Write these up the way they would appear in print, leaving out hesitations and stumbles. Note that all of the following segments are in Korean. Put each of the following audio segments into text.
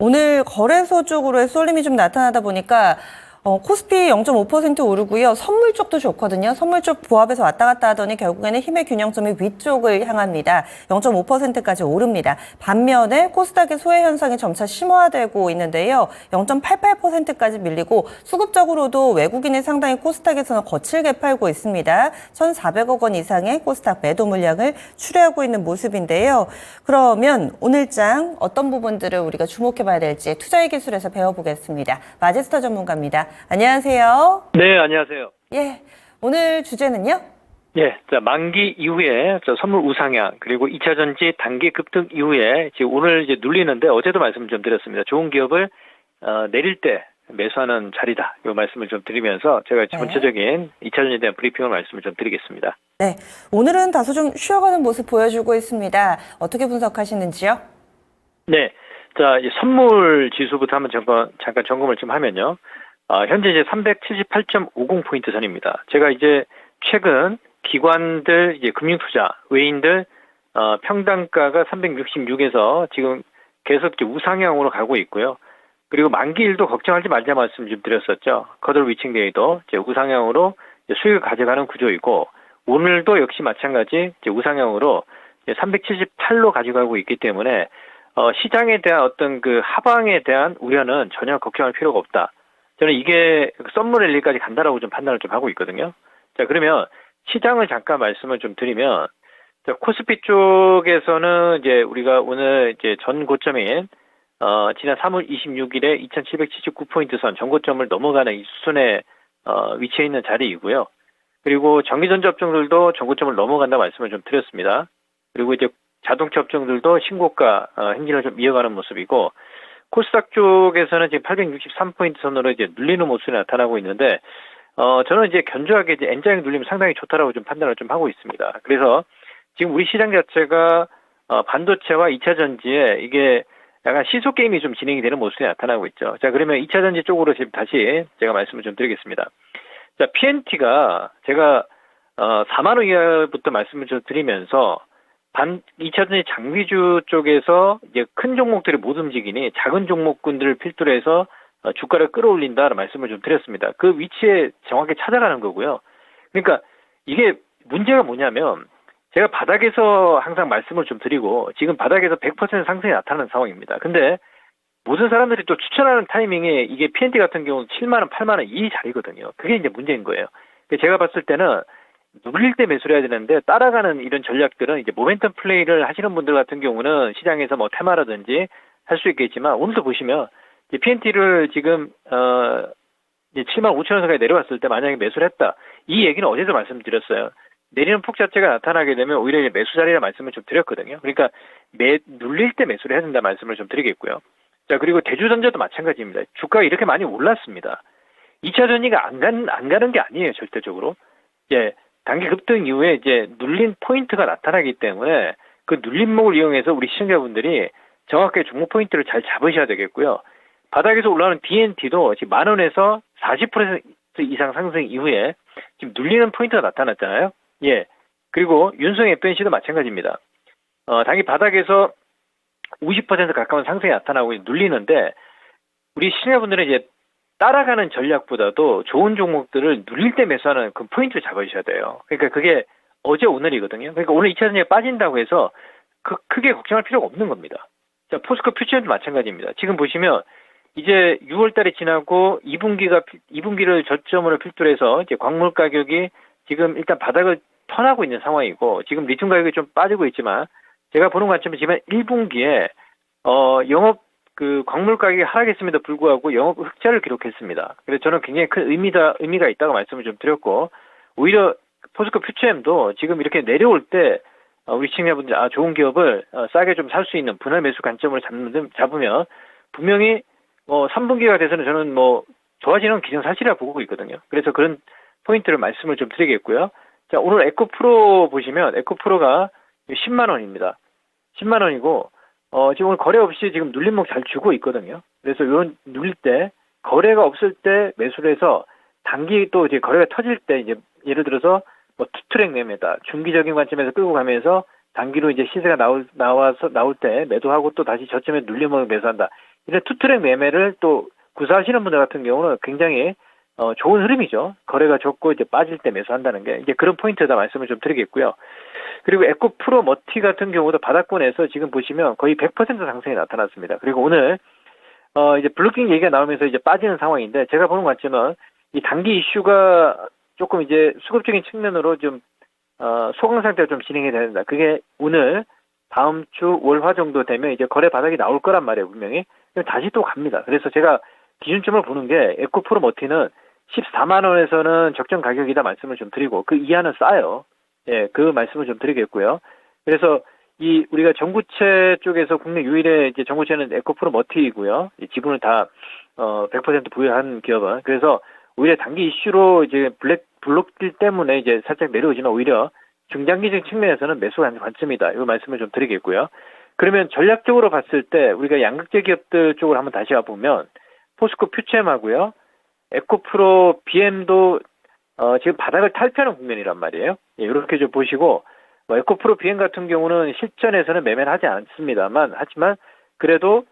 오늘 거래소 쪽으로의 쏠림이 좀 나타나다 보니까 코스피 0.5% 오르고요. 선물 쪽도 좋거든요. 선물 쪽 보합에서 왔다 갔다 하더니 결국에는 힘의 균형점이 위쪽을 향합니다. 0.5%까지 오릅니다. 반면에 코스닥의 소외 현상이 점차 심화되고 있는데요. 0.88%까지 밀리고 수급적으로도 외국인이 상당히 코스닥에서는 거칠게 팔고 있습니다. 1,400억 원 이상의 코스닥 매도 물량을 출회하고 있는 모습인데요. 그러면 오늘장 어떤 부분들을 우리가 주목해봐야 될지 투자의 기술에서 배워보겠습니다. 마제스터 전문가입니다. 안녕하세요. 네, 안녕하세요. 예, 오늘 주제는요? 예, 자, 만기 이후에 선물 우상향, 그리고 2차 전지 단기 급등 이후에 지금 오늘 이제 눌리는데 어제도 말씀을 좀 드렸습니다. 좋은 기업을 내릴 때 매수하는 자리다. 이 말씀을 좀 드리면서 제가 전체적인 2차 전지에 대한 브리핑을 말씀을 좀 드리겠습니다. 네, 오늘은 다소 좀 쉬어가는 모습 보여주고 있습니다. 어떻게 분석하시는지요? 네, 자, 이 선물 지수부터 한번 잠깐 점검을 좀 하면요. 현재 이제 378.50포인트 선입니다. 제가 이제 최근 기관들, 이제 금융투자, 외인들, 평단가가 366에서 지금 계속 이제 우상향으로 가고 있고요. 그리고 만기일도 걱정하지 말자 말씀 좀 드렸었죠. 커들 위칭데이도 이제 우상향으로 이제 수익을 가져가는 구조이고, 오늘도 역시 마찬가지 이제 우상향으로 378로 가져가고 있기 때문에, 시장에 대한 어떤 그 하방에 대한 우려는 전혀 걱정할 필요가 없다. 저는 이게 썸머 랠리까지 간다라고 좀 판단을 좀 하고 있거든요. 자, 그러면 시장을 잠깐 말씀을 좀 드리면, 자, 코스피 쪽에서는 이제 우리가 오늘 이제 전 고점인, 지난 3월 26일에 2779포인트 선 전고점을 넘어가는 이 수준에, 위치해 있는 자리이고요. 그리고 전기전자 업종들도 전고점을 넘어간다 말씀을 좀 드렸습니다. 그리고 이제 자동차 업종들도 신고가, 행진을 좀 이어가는 모습이고, 코스닥 쪽에서는 지금 863포인트 선으로 이제 눌리는 모습이 나타나고 있는데, 저는 이제 견조하게 이제 N자형 눌리면 상당히 좋다라고 좀 판단을 좀 하고 있습니다. 그래서 지금 우리 시장 자체가, 반도체와 2차 전지에 이게 약간 시소 게임이 좀 진행이 되는 모습이 나타나고 있죠. 자, 그러면 2차 전지 쪽으로 지금 다시 제가 말씀을 좀 드리겠습니다. 자, PNT가 제가, 4만 원 이하부터 말씀을 좀 드리면서, 2차 전지 장비주 쪽에서 이제 큰 종목들이 못 움직이니 작은 종목군들을 필두로 해서 주가를 끌어올린다라는 말씀을 좀 드렸습니다. 그 위치에 정확히 찾아가는 거고요. 그러니까 이게 문제가 뭐냐면 제가 바닥에서 항상 말씀을 좀 드리고 지금 바닥에서 100% 상승이 나타나는 상황입니다. 근데 모든 사람들이 또 추천하는 타이밍에 이게 PNT 같은 경우는 7만 원, 8만 원 이 자리거든요. 그게 이제 문제인 거예요. 제가 봤을 때는 눌릴 때 매수를 해야 되는데 따라가는 이런 전략들은 이제 모멘텀 플레이를 하시는 분들 같은 경우는 시장에서 뭐 테마라든지 할 수 있겠지만 오늘도 보시면 PNT를 지금 이제 7만 5천 원까지 내려왔을 때 만약에 매수를 했다. 이 얘기는 어제도 말씀드렸어요. 내리는 폭 자체가 나타나게 되면 오히려 이제 매수 자리라 말씀을 좀 드렸거든요. 그러니까 눌릴 때 매수를 해야 된다 말씀을 좀 드리겠고요. 자, 그리고 대주전자도 마찬가지입니다. 주가가 이렇게 많이 올랐습니다. 2차 전지가 안 가는 게 아니에요, 절대적으로. 예. 단기 급등 이후에 이제 눌린 포인트가 나타나기 때문에 그 눌림목을 이용해서 우리 시청자분들이 정확하게 종목 포인트를 잘 잡으셔야 되겠고요. 바닥에서 올라오는 DNT도 지금 10,000원에서 40% 이상 상승 이후에 지금 눌리는 포인트가 나타났잖아요. 예. 그리고 윤성 FNC도 마찬가지입니다. 단기 바닥에서 50% 가까운 상승이 나타나고 눌리는데 우리 시청자분들은 이제 따라가는 전략보다도 좋은 종목들을 눌릴 때 매수하는 그 포인트를 잡아주셔야 돼요. 그러니까 그게 어제 오늘이거든요. 그러니까 오늘 2차 전지가 빠진다고 해서 크게 걱정할 필요가 없는 겁니다. 자, 포스코 퓨처도 마찬가지입니다. 지금 보시면 이제 6월 달이 지나고 2분기를 저점으로 필두로 해서 이제 광물 가격이 지금 일단 바닥을 턴하고 있는 상황이고 지금 리튬 가격이 좀 빠지고 있지만 제가 보는 관점은 지금 1분기에 영업 그 광물 가격이 하락했음에도 불구하고 영업 흑자를 기록했습니다. 그래서 저는 굉장히 큰 의미가 있다고 말씀을 좀 드렸고 오히려 포스코 퓨처엠도 지금 이렇게 내려올 때 우리 시청자분들 좋은 기업을 싸게 좀 살 수 있는 분할 매수 관점을 잡으면 분명히 3분기가 돼서는 저는 좋아지는 기정사실이라고 보고 있거든요. 그래서 그런 포인트를 말씀을 좀 드리겠고요. 자, 오늘 에코프로 보시면 에코프로가 10만 원입니다. 10만 원이고 지금 오늘 거래 없이 지금 눌림목 잘 주고 있거든요. 그래서 이런 눌릴 때 거래가 없을 때 매수를 해서 단기 또 이제 거래가 터질 때 이제 예를 들어서 투트랙 매매다. 중기적인 관점에서 끌고 가면서 단기로 이제 시세가 나올 때 매도하고 또 다시 저점에 눌림목을 매수한다. 이런 투트랙 매매를 또 구사하시는 분들 같은 경우는 굉장히 좋은 흐름이죠. 거래가 적고 이제 빠질 때 매수한다는 게 이제 그런 포인트에다 말씀을 좀 드리겠고요. 그리고 에코프로 머티 같은 경우도 바닥권에서 지금 보시면 거의 100% 상승이 나타났습니다. 그리고 오늘 이제 블루킹 얘기가 나오면서 이제 빠지는 상황인데 제가 보는 관점은 이 단기 이슈가 조금 이제 수급적인 측면으로 좀 소강 상태가 좀 진행이 된다. 그게 오늘 다음 주 월화 정도 되면 이제 거래 바닥이 나올 거란 말이에요, 분명히. 그럼 다시 또 갑니다. 그래서 제가 기준점을 보는 게 에코프로 머티는 14만 원에서는 적정 가격이다 말씀을 좀 드리고 그 이하는 싸요. 예, 그 말씀을 좀 드리겠고요. 그래서 이 우리가 전구체 쪽에서 국내 유일의 이제 전구체는 에코프로 머티이고요. 이 지분을 다 100% 보유한 기업은 그래서 오히려 단기 이슈로 이제 블록딜 때문에 이제 살짝 내려오지만 오히려 중장기적 측면에서는 매수가 관점이다. 이 말씀을 좀 드리겠고요. 그러면 전략적으로 봤을 때 우리가 양극재 기업들 쪽으로 한번 다시 와보면 포스코 퓨체엠하고요. 에코프로 BM도 지금 바닥을 탈피하는 국면이란 말이에요. 예, 이렇게 좀 보시고 에코프로 BM 같은 경우는 실전에서는 매매는 하지 않습니다만 하지만 그래도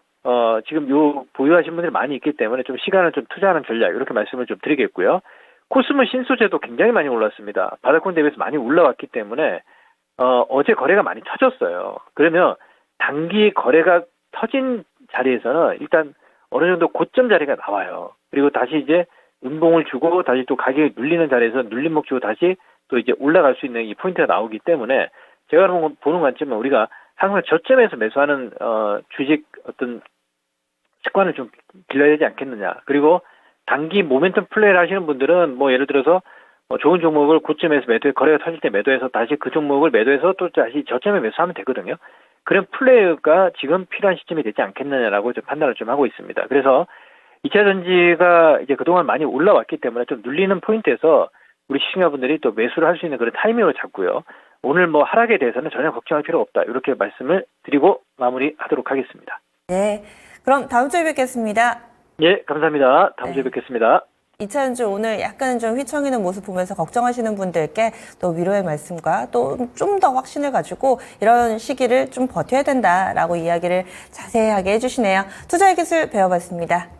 지금 요 보유하신 분들이 많이 있기 때문에 좀 시간을 좀 투자하는 전략 이렇게 말씀을 좀 드리겠고요. 코스모 신소재도 굉장히 많이 올랐습니다. 바닥권 대비해서 많이 올라왔기 때문에 어제 거래가 많이 터졌어요. 그러면 단기 거래가 터진 자리에서는 일단 어느 정도 고점 자리가 나와요. 그리고 다시 이제 운봉을 주고 다시 또 가격이 눌리는 자리에서 눌림목 주고 다시 또 이제 올라갈 수 있는 이 포인트가 나오기 때문에 제가 보는 관점은 우리가 항상 저점에서 매수하는 주식 어떤 습관을 좀 길러야 되지 않겠느냐. 그리고 단기 모멘텀 플레이를 하시는 분들은 뭐 예를 들어서 좋은 종목을 고점에서 매도해 거래가 터질 때 매도해서 다시 그 종목을 매도해서 또 다시 저점에 매수하면 되거든요. 그런 플레이가 지금 필요한 시점이 되지 않겠느냐라고 좀 판단을 좀 하고 있습니다. 그래서 2차 전지가 이제 그동안 많이 올라왔기 때문에 좀 눌리는 포인트에서 우리 시청자분들이 또 매수를 할 수 있는 그런 타이밍을 잡고요. 오늘 뭐 하락에 대해서는 전혀 걱정할 필요 없다. 이렇게 말씀을 드리고 마무리하도록 하겠습니다. 네, 그럼 다음 주에 뵙겠습니다. 예, 감사합니다. 다음 주에 뵙겠습니다. 2차 전지 오늘 약간은 좀 휘청이는 모습 보면서 걱정하시는 분들께 또 위로의 말씀과 또 좀 더 확신을 가지고 이런 시기를 좀 버텨야 된다라고 이야기를 자세하게 해주시네요. 투자의 기술 배워봤습니다.